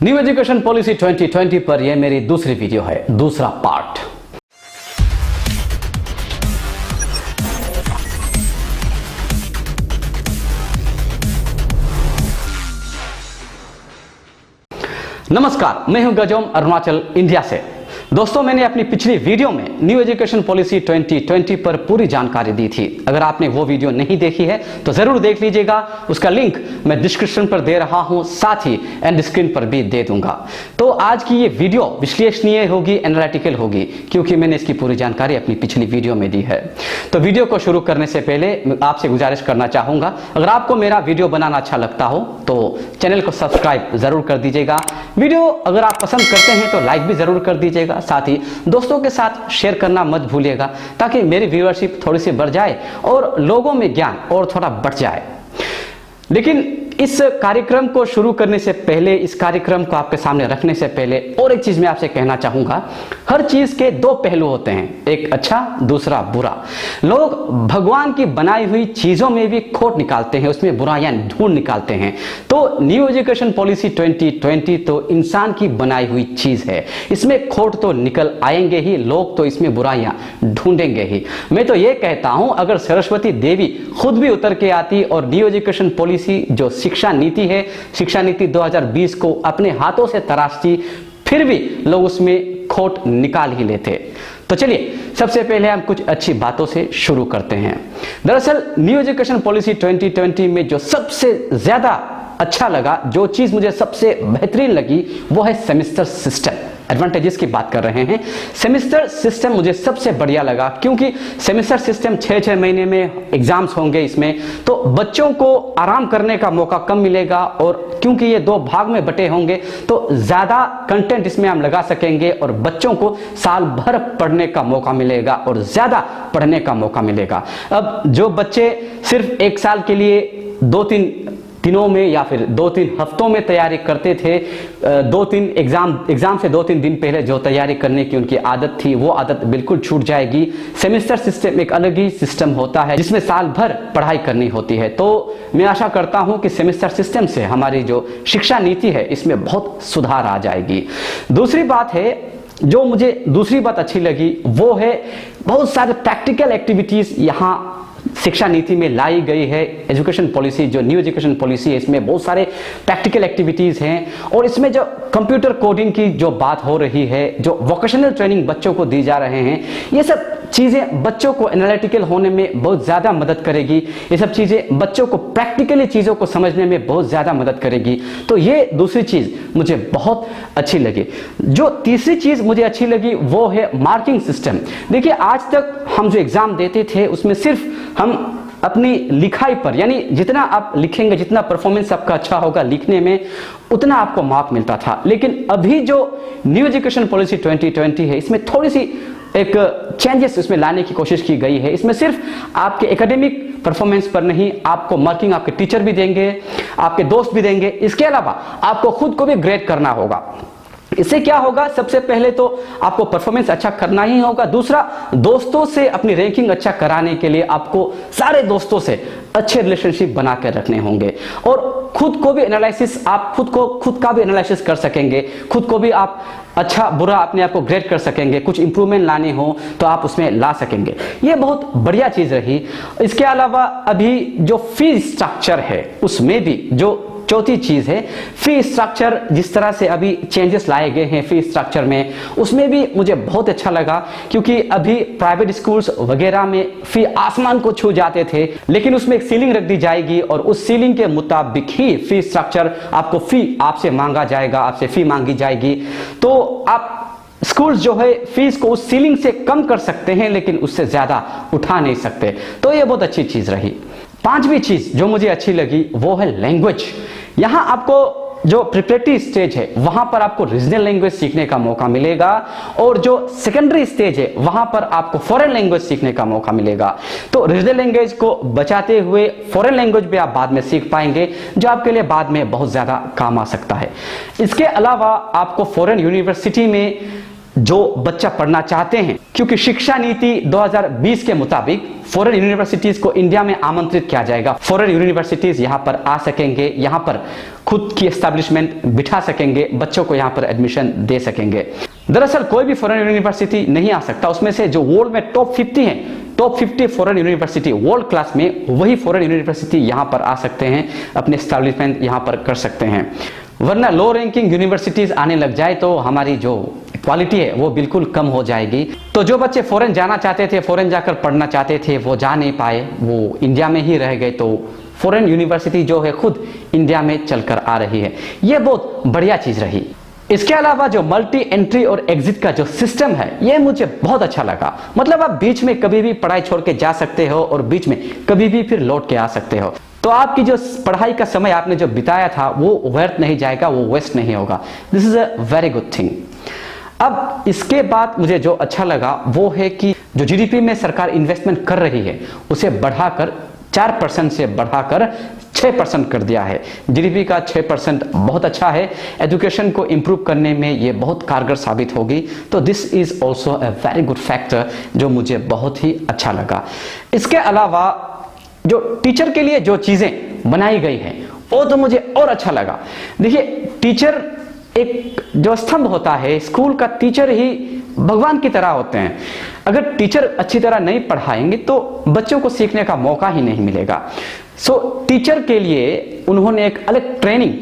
New education policy 2020 पर यह मेरी दूसरी वीडियो है, दूसरा पार्ट। नमस्कार, मैं हूं गजोम, अरुणाचल, इंडिया से। दोस्तों, मैंने अपनी पिछली वीडियो में न्यू एजुकेशन पॉलिसी 2020 पर पूरी जानकारी दी थी। अगर आपने वो वीडियो नहीं देखी है तो जरूर देख लीजिएगा। उसका लिंक मैं डिस्क्रिप्शन पर दे रहा हूं, साथ ही एंड स्क्रीन पर भी दे दूंगा। तो आज की ये वीडियो विश्लेषणीय होगी, एनालिटिकल होगी, क्योंकि मैंने इसकी पूरी जानकारी अपनी पिछली वीडियो में दी है। तो वीडियो को शुरू करने से पहले मैं आपसे गुजारिश करना चाहूंगा, अगर आपको मेरा वीडियो बनाना अच्छा लगता हो तो चैनल को सब्सक्राइब जरूर कर दीजिएगा। वीडियो अगर आप पसंद करते हैं तो लाइक भी जरूर कर दीजिएगा, साथ ही दोस्तों के साथ शेयर करना मत भूलिएगा, ताकि मेरी व्यूअरशिप थोड़ी सी बढ़ जाए और लोगों में ज्ञान और थोड़ा बढ़ जाए। लेकिन इस कार्यक्रम को शुरू करने से पहले, इस कार्यक्रम को आपके सामने रखने से पहले और एक चीज मैं आपसे कहना चाहूंगा, हर चीज के दो पहलू होते हैं, एक अच्छा, दूसरा बुरा। लोग भगवान की बनाई हुई चीजों में भी खोट निकालते हैं, उसमें बुराइयां ढूंढ निकालते हैं। तो न्यू एजुकेशन पॉलिसी 2020 तो इंसान की बनाई हुई चीज है, इसमें खोट तो निकल आएंगे ही, लोग तो इसमें बुराइयां ढूंढेंगे ही। मैं तो ये कहता हूं, अगर सरस्वती देवी खुद भी उतर के आती और न्यू एजुकेशन पॉलिसी जो शिक्षा नीति है, शिक्षा नीति 2020 को अपने हाथों से तराशती, फिर भी लोग उसमें खोट निकाल ही लेते। तो चलिए, सबसे पहले हम कुछ अच्छी बातों से शुरू करते हैं। दरअसल न्यू एजुकेशन पॉलिसी 2020 में जो सबसे ज्यादा अच्छा लगा, जो चीज मुझे सबसे बेहतरीन लगी, वो है सेमेस्टर सिस्टम। एडवांटेजेस की बात कर रहे हैं। सेमेस्टर सिस्टम मुझे सबसे बढ़िया लगा, क्योंकि सेमेस्टर सिस्टम 6-6 महीने में एग्जाम्स होंगे इसमें, तो बच्चों को आराम करने का मौका कम मिलेगा। और क्योंकि ये 2 भाग में बटे होंगे तो ज्यादा कंटेंट इसमें हम लगा सकेंगे और बच्चों को साल भर पढ़ने का मौका मिलेगा और ज्यादा पढ़ने का मौका मिलेगा। अब जो बच्चे सिर्फ 1 साल के लिए 2-3 दिनों में या फिर 2-3 हफ्तों में तैयारी करते थे, 2-3 एग्जाम से 2-3 दिन पहले जो तैयारी करने की उनकी आदत थी, वो आदत बिल्कुल छूट जाएगी। सेमेस्टर सिस्टम एक अलग ही सिस्टम होता है, जिसमें साल भर पढ़ाई करनी होती है। तो मैं आशा करता हूं कि सेमेस्टर सिस्टम से हमारी जो शिक्षा नीति है, इसमें बहुत सुधार आ जाएगी। दूसरी बात है, जो मुझे दूसरी बात अच्छी लगी, वो है बहुत सारे प्रैक्टिकल एक्टिविटीज यहाँ शिक्षा नीति में लाई गई है। एजुकेशन पॉलिसी, जो न्यू एजुकेशन पॉलिसी है, इसमें बहुत सारे प्रैक्टिकल एक्टिविटीज हैं। और इसमें जो कंप्यूटर कोडिंग की जो बात हो रही है, जो वोकेशनल ट्रेनिंग बच्चों को दी जा रहे हैं, ये सब चीजें बच्चों को एनालिटिकल होने में बहुत ज्यादा मदद करेगी। ये सब चीजें बच्चों को प्रैक्टिकली चीजों को समझने में बहुत ज्यादा मदद करेगी। तो ये दूसरी चीज मुझे बहुत अच्छी लगी। जो तीसरी चीज मुझे अच्छी लगी, वो है मार्किंग सिस्टम। देखिए, आज तक हम जो एग्जाम देते थे, उसमें सिर्फ हम अपनी लिखाई पर, यानी जितना आप लिखेंगे, जितना परफॉर्मेंस आपका अच्छा होगा लिखने में, उतना आपको मार्क मिलता था। लेकिन अभी जो न्यू एजुकेशन पॉलिसी 2020 है, इसमें थोड़ी सी एक चेंजेस इसमें लाने की कोशिश की गई है। इसमें सिर्फ आपके एकेडमिक परफॉर्मेंस पर नहीं, आपको मार्किंग आपके टीचर भी देंगे, आपके दोस्त भी देंगे। इसके अलावा आपको खुद को भी ग्रेड करना होगा। इससे क्या होगा, सबसे पहले तो आपको परफॉर्मेंस अच्छा करना ही होगा। दूसरा, दोस्तों से अपनी रैंकिंग अच्छा कराने के लिए आपको सारे दोस्तों से अच्छे रिलेशनशिप बना कर रखने होंगे। और खुद को भी एनालिसिस, आप खुद का भी एनालिसिस कर सकेंगे, खुद को भी आप अच्छा बुरा अपने आप को ग्रेड कर सकेंगे। कुछ इंप्रूवमेंट लाने हो तो आप उसमें ला सकेंगे। ये बहुत बढ़िया चीज रही। इसके अलावा अभी जो फीस स्ट्रक्चर है, उसमें भी जो चौथी चीज है, फी स्ट्रक्चर, जिस तरह से अभी चेंजेस लाए गए हैं फी स्ट्रक्चर में, उसमें भी मुझे बहुत अच्छा लगा। क्योंकि अभी प्राइवेट स्कूल्स वगैरह में फी आसमान को छू जाते थे, लेकिन उसमें एक सीलिंग रख दी जाएगी और उस सीलिंग के मुताबिक ही फी स्ट्रक्चर, आपको फी आपसे मांगा जाएगा, आपसे फी मांगी जाएगी। तो आप स्कूल्स जो है फीस को उस सीलिंग से कम कर सकते हैं, लेकिन उससे ज्यादा उठा नहीं सकते। तो ये बहुत अच्छी चीज रही। 5वीं चीज जो मुझे अच्छी लगी, वो है लैंग्वेज। यहां आपको जो प्रिपरेटरी स्टेज है, वहां पर आपको रीजनल लैंग्वेज सीखने का मौका मिलेगा, और जो सेकेंडरी स्टेज है, वहां पर आपको फॉरेन लैंग्वेज सीखने का मौका मिलेगा। तो रीजनल लैंग्वेज को बचाते हुए फॉरेन लैंग्वेज भी आप बाद में सीख पाएंगे, जो आपके लिए बाद में बहुत ज्यादा काम आ सकता है। इसके अलावा आपको फॉरेन यूनिवर्सिटी में जो बच्चा पढ़ना चाहते हैं, क्योंकि शिक्षा नीति 2020 के मुताबिक फॉरेन यूनिवर्सिटीज को इंडिया में आमंत्रित किया जाएगा। फॉरेन यूनिवर्सिटीज यहां पर आ सकेंगे, यहां पर खुद की एस्टैब्लिशमेंट बिठा सकेंगे, बच्चों को यहां पर एडमिशन दे सकेंगे। दरअसल कोई भी फॉरेन यूनिवर्सिटी नहीं आ सकता, उसमें से जो वर्ल्ड में टॉप 50 है, top 50 foreign university world class में, वही फॉरेन यूनिवर्सिटी यहां पर आ सकते हैं, अपने एस्टैब्लिशमेंट यहां पर कर सकते हैं। वरना लो रैंकिंग यूनिवर्सिटीज आने लग जाए तो हमारी जो क्वालिटी है वो बिल्कुल कम हो जाएगी। तो जो बच्चे फॉरेन जाना चाहते थे, फॉरेन जाकर पढ़ना चाहते थे, वो जा नहीं पाए, वो इंडिया में ही रह गए। तो फॉरेन यूनिवर्सिटी जो है खुद इंडिया में चलकर आ रही है, ये बहुत बढ़िया चीज रही। इसके अलावा जो मल्टी एंट्री और एग्जिट का जो सिस्टम है, ये मुझे बहुत अच्छा लगा। मतलब आप बीच में कभी भी पढ़ाई छोड़ के जा सकते हो और बीच में कभी भी फिर लौट के आ सकते हो। तो आपकी जो पढ़ाई का समय आपने जो बिताया था वो व्यर्थ नहीं जाएगा, वो वेस्ट नहीं होगा। This is a very good thing. अब इसके बाद मुझे जो अच्छा लगा वो है कि जो जीडीपी में सरकार इन्वेस्टमेंट कर रही है उसे बढ़ाकर 4% से बढ़ाकर 6% कर दिया है। जीडीपी का 6% बहुत अच्छा है। एजुकेशन को इंप्रूव करने में ये बहुत कारगर साबित होगी। तो this is also a very good factor जो मुझे बहुत ही अच्छा लगा। इसके अलावा जो टीचर के लिए जो चीजें बनाई गई हैं वो तो मुझे और अच्छा लगा। देखिए, टीचर एक जो स्तंभ होता है, स्कूल का टीचर ही भगवान की तरह होते हैं। अगर टीचर अच्छी तरह नहीं पढ़ाएंगे तो बच्चों को सीखने का मौका ही नहीं मिलेगा। सो टीचर के लिए उन्होंने एक अलग ट्रेनिंग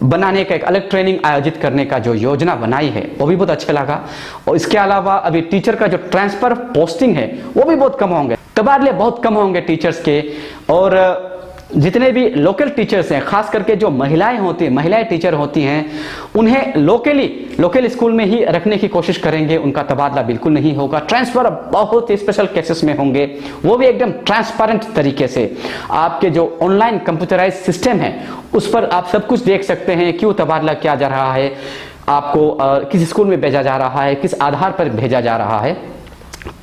बनाने का, एक अलग ट्रेनिंग आयोजित करने का जो योजना बनाई है वो भी बहुत अच्छा लगा। और इसके अलावा अभी टीचर का जो ट्रांसफर पोस्टिंग है वो भी बहुत कम होंगे, तबादले बहुत कम होंगे टीचर्स के। और जितने भी लोकल टीचर्स हैं, खास करके जो महिलाएं होती हैं, महिलाएं टीचर होती हैं, उन्हें लोकल स्कूल में ही रखने की कोशिश करेंगे। उनका तबादला बिल्कुल नहीं होगा। ट्रांसफर बहुत ही स्पेशल केसेस में होंगे, वो भी एकदम ट्रांसपेरेंट तरीके से। आपके जो ऑनलाइन कंप्यूटराइज सिस्टम है उस पर आप सब कुछ देख सकते हैं, क्यों तबादला किया जा रहा है, आपको किस स्कूल में भेजा जा रहा है, किस आधार पर भेजा जा रहा है।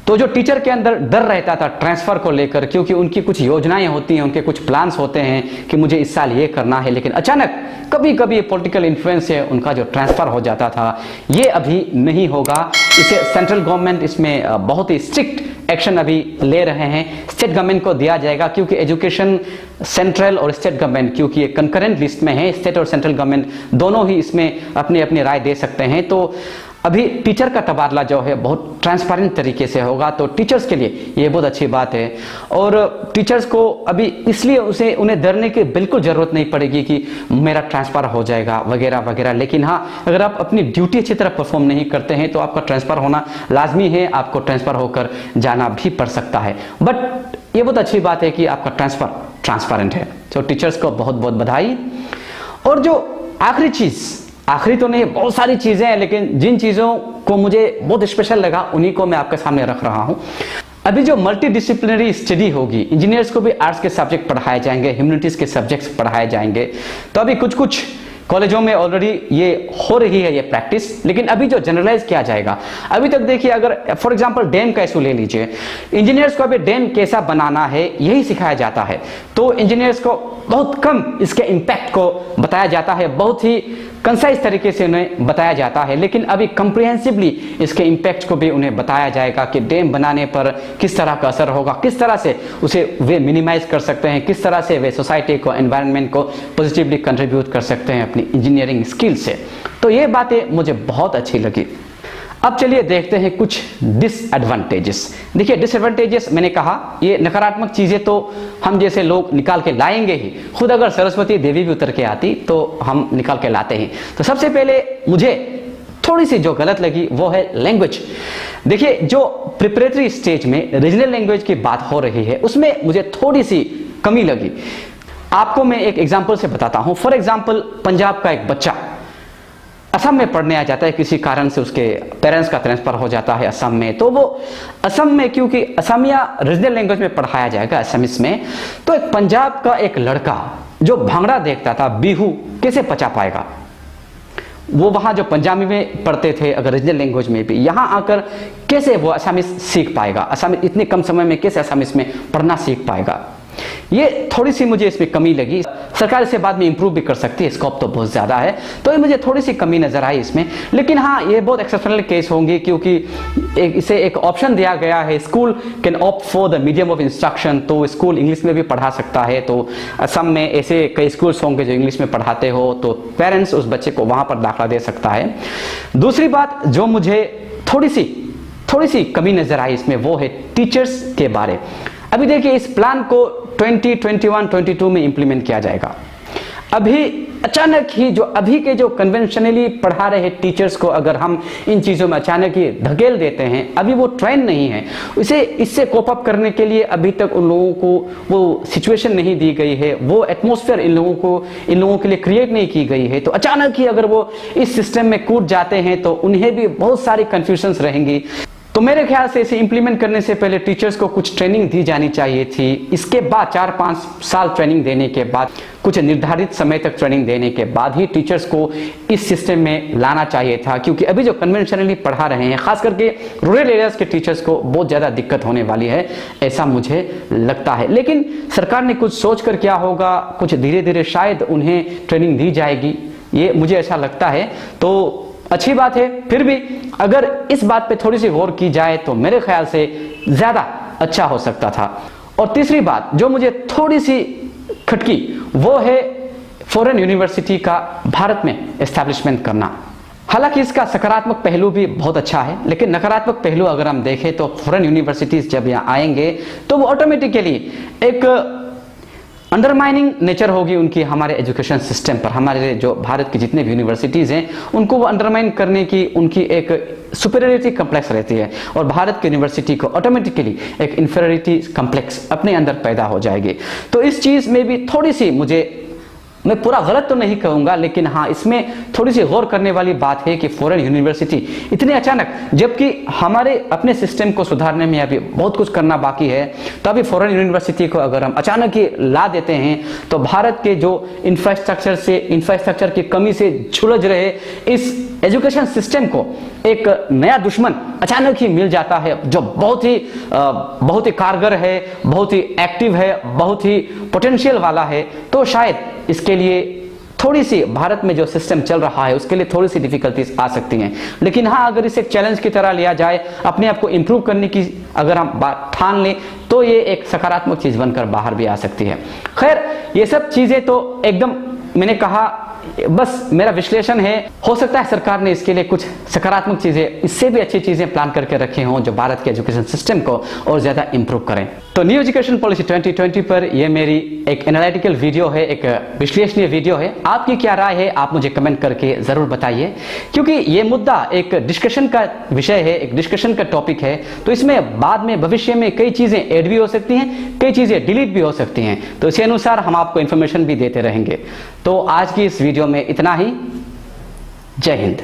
तो जो टीचर के अंदर डर रहता था ट्रांसफर को लेकर, क्योंकि उनकी कुछ योजनाएं होती हैं, उनके कुछ प्लान्स होते हैं कि मुझे इस साल ये करना है, लेकिन अचानक कभी कभी पॉलिटिकल इन्फ्लुएंस से उनका जो ट्रांसफर हो जाता था, ये अभी नहीं होगा। इसे सेंट्रल गवर्नमेंट इसमें बहुत ही स्ट्रिक्ट एक्शन अभी ले रहे हैं। स्टेट गवर्नमेंट को दिया जाएगा, क्योंकि एजुकेशन सेंट्रल और स्टेट गवर्नमेंट, क्योंकि ये कंकरेंट लिस्ट में है, स्टेट और सेंट्रल गवर्नमेंट दोनों ही इसमें अपनी अपनी राय दे सकते हैं। तो अभी टीचर का तबादला जो है बहुत ट्रांसपेरेंट तरीके से होगा। तो टीचर्स के लिए ये बहुत अच्छी बात है। और टीचर्स को अभी इसलिए उन्हें डरने की बिल्कुल जरूरत नहीं पड़ेगी कि मेरा ट्रांसफर हो जाएगा वगैरह वगैरह। लेकिन हाँ, अगर आप अपनी ड्यूटी अच्छी तरह परफॉर्म नहीं करते हैं तो आपका ट्रांसफर होना लाजमी है, आपको ट्रांसफर होकर जाना भी पड़ सकता है। बट ये बहुत अच्छी बात है कि आपका ट्रांसफर ट्रांसपेरेंट है। तो टीचर्स को बहुत बहुत बधाई। और जो आखिरी चीज, आखिरी तो नहीं, बहुत सारी चीजें हैं, लेकिन जिन चीजों को मुझे बहुत स्पेशल लगा उन्हीं को मैं आपके सामने रख रहा हूं। अभी जो मल्टी डिसिप्लिनरी स्टडी होगी, इंजीनियर्स को भी आर्ट्स के सब्जेक्ट पढ़ाए जाएंगे, ह्यूमैनिटीज के सब्जेक्ट्स पढ़ाए जाएंगे। तो अभी कुछ कुछ कॉलेजों में ऑलरेडी ये हो रही है ये प्रैक्टिस, लेकिन अभी जो जनरलाइज किया जाएगा। अभी तक देखिए, अगर फॉर एग्जांपल डैम का इशू ले लीजिए, इंजीनियर्स को अभी डैम कैसा बनाना है यही सिखाया जाता है। तो इंजीनियर्स को बहुत कम इसके इम्पैक्ट को बताया जाता है, बहुत ही कंसाइज तरीके से उन्हें बताया जाता है। लेकिन अभी कंप्रिहेंसिवली इसके इम्पैक्ट को भी उन्हें बताया जाएगा कि डैम बनाने पर किस तरह का असर होगा, किस तरह से उसे वे मिनिमाइज कर सकते हैं, किस तरह से वे सोसाइटी को, एनवायरनमेंट को पॉजिटिवली कंट्रीब्यूट कर सकते हैं अपनी इंजीनियरिंग स्किल से। तो ये बातें मुझे बहुत अच्छी लगी। अब चलिए देखते हैं कुछ डिसएडवांटेजेस। देखिए, डिसएडवांटेजेस मैंने कहा, ये नकारात्मक चीजें तो हम जैसे लोग निकाल के लाएंगे ही। खुद अगर सरस्वती देवी भी उतर के आती तो हम निकाल के लाते हैं। तो सबसे पहले मुझे थोड़ी सी जो गलत लगी वो है लैंग्वेज। देखिए, जो प्रिपरेटरी स्टेज में रीजनल लैंग्वेज की बात हो रही है उसमें मुझे थोड़ी सी कमी लगी। आपको मैं एक एग्जाम्पल से बताता हूं। फॉर एग्जाम्पल, पंजाब का एक बच्चा असम में पढ़ने आ जाता है, किसी कारण से उसके पेरेंट्स का ट्रांसफर हो जाता है असम में। तो वो असम में, क्योंकि असमिया रीजनल लैंग्वेज में पढ़ाया जाएगा असमीज में, तो एक पंजाब का एक लड़का जो भांगड़ा देखता था, बिहू कैसे पचा पाएगा? वो वहां जो पंजाबी में पढ़ते थे अगर रीजनल लैंग्वेज में भी, यहां आकर कैसे वो असमीज सीख पाएगा? असमीज इतने कम समय में कैसे असमीज में पढ़ना सीख पाएगा? ये थोड़ी सी मुझे इसमें कमी लगी। सरकार इसे बाद में इंप्रूव भी कर सकती है, स्कोप तो बहुत ज़्यादा है, तो ये मुझे थोड़ी सी कमी नज़र आई इसमें। लेकिन हाँ, ये बहुत एक्सेप्शनल केस होंगी, क्योंकि इसे एक ऑप्शन दिया गया है, school can opt for the medium of instruction, तो स्कूल इंग्लिश में भी पढ़ा सकता है। तो असम में ऐसे कई स्कूल्स होंगे जो इंग्लिश में पढ़ाते हो, तो पेरेंट्स उस बच्चे को वहाँ पर दाखिला दे सकता है। दूसरी बात जो मुझे थोड़ी सी कमी नज़र आई इसमें, वो है टीचर्स के बारे। अभी देखिए, इस प्लान को 2021-22 में इंप्लीमेंट किया जाएगा। अभी अचानक ही अभी के जो कन्वेंशनली पढ़ा रहे टीचर्स को अगर हम इन चीज़ों में अचानक ही धकेल देते हैं, अभी वो ट्रेन नहीं है, इससे कोप अप करने के लिए अभी तक उन लोगों को वो सिचुएशन नहीं दी गई है, वो एटमॉस्फेयर इन लोगों के लिए क्रिएट नहीं की गई है। तो अचानक ही अगर वो इस सिस्टम में कूद जाते हैं तो उन्हें भी बहुत सारी कंफ्यूजन्स रहेंगी। तो मेरे ख्याल से इसे इंप्लीमेंट करने से पहले टीचर्स को कुछ ट्रेनिंग दी जानी चाहिए थी। इसके बाद 4-5 साल ट्रेनिंग देने के बाद, कुछ निर्धारित समय तक ट्रेनिंग देने के बाद ही टीचर्स को इस सिस्टम में लाना चाहिए था, क्योंकि अभी जो कन्वेंशनली पढ़ा रहे हैं, खास करके रूरल एरियाज के टीचर्स को बहुत ज़्यादा दिक्कत होने वाली है, ऐसा मुझे लगता है। लेकिन सरकार ने कुछ सोच कर किया होगा, कुछ धीरे धीरे शायद उन्हें ट्रेनिंग दी जाएगी, ये मुझे ऐसा लगता है। तो अच्छी बात है। फिर भी अगर इस बात पे थोड़ी सी गौर की जाए तो मेरे ख्याल से ज़्यादा अच्छा हो सकता था। और तीसरी बात जो मुझे थोड़ी सी खटकी, वो है फॉरेन यूनिवर्सिटी का भारत में एस्टैब्लिशमेंट करना। हालांकि इसका सकारात्मक पहलू भी बहुत अच्छा है, लेकिन नकारात्मक पहलू अगर हम देखें तो फॉरेन यूनिवर्सिटीज़ जब यहाँ आएंगे तो वो ऑटोमेटिकली एक अंडरमाइनिंग नेचर होगी उनकी हमारे एजुकेशन सिस्टम पर। हमारे जो भारत की जितने भी यूनिवर्सिटीज़ हैं उनको वो अंडरमाइन करने की उनकी एक सुपीरियरिटी कम्प्लेक्स रहती है, और भारत की यूनिवर्सिटी को ऑटोमेटिकली एक इंफीरियरिटी कम्प्लेक्स अपने अंदर पैदा हो जाएगी। तो इस चीज़ में भी थोड़ी सी मैं पूरा गलत तो नहीं कहूँगा, लेकिन हाँ, इसमें थोड़ी सी गौर करने वाली बात है कि फॉरेन यूनिवर्सिटी इतने अचानक, जबकि हमारे अपने सिस्टम को सुधारने में अभी बहुत कुछ करना बाकी है, तो अभी फॉरेन यूनिवर्सिटी को अगर हम अचानक ही ला देते हैं तो भारत के जो इंफ्रास्ट्रक्चर की कमी से झुलझ रहे इस एजुकेशन सिस्टम को एक नया दुश्मन अचानक ही मिल जाता है, जो बहुत ही कारगर है, बहुत ही एक्टिव है, बहुत ही पोटेंशियल वाला है। तो शायद इसके लिए थोड़ी सी भारत में जो सिस्टम चल रहा है उसके लिए थोड़ी सी डिफिकल्टीज आ सकती हैं। लेकिन हाँ, अगर इसे एक चैलेंज की तरह लिया जाए, अपने आप को इंप्रूव करने की अगर हम बात ठान लें, तो ये एक सकारात्मक चीज बनकर बाहर भी आ सकती है। खैर, ये सब चीजें तो एकदम मैंने कहा, बस मेरा विश्लेषण है। हो सकता है सरकार ने इसके लिए कुछ सकारात्मक चीजें, इससे भी अच्छी चीजें प्लान करके रखे हों जो भारत के एजुकेशन सिस्टम को और ज्यादा इंप्रूव करें। तो न्यू एजुकेशन पॉलिसी 2020 पर यह मेरी एक एनालिटिकल वीडियो है, एक विश्लेषणीय वीडियो है। आपकी क्या राय है आप मुझे कमेंट करके जरूर बताइए, क्योंकि ये मुद्दा एक डिस्कशन का विषय है, एक डिस्कशन का टॉपिक है। तो इसमें बाद में भविष्य में कई चीजें ऐड भी हो सकती हैं, कई चीजें डिलीट भी हो सकती हैं, तो इसी अनुसार हम आपको इन्फॉर्मेशन भी देते रहेंगे। तो आज की इस वीडियो में इतना ही। जय हिंद।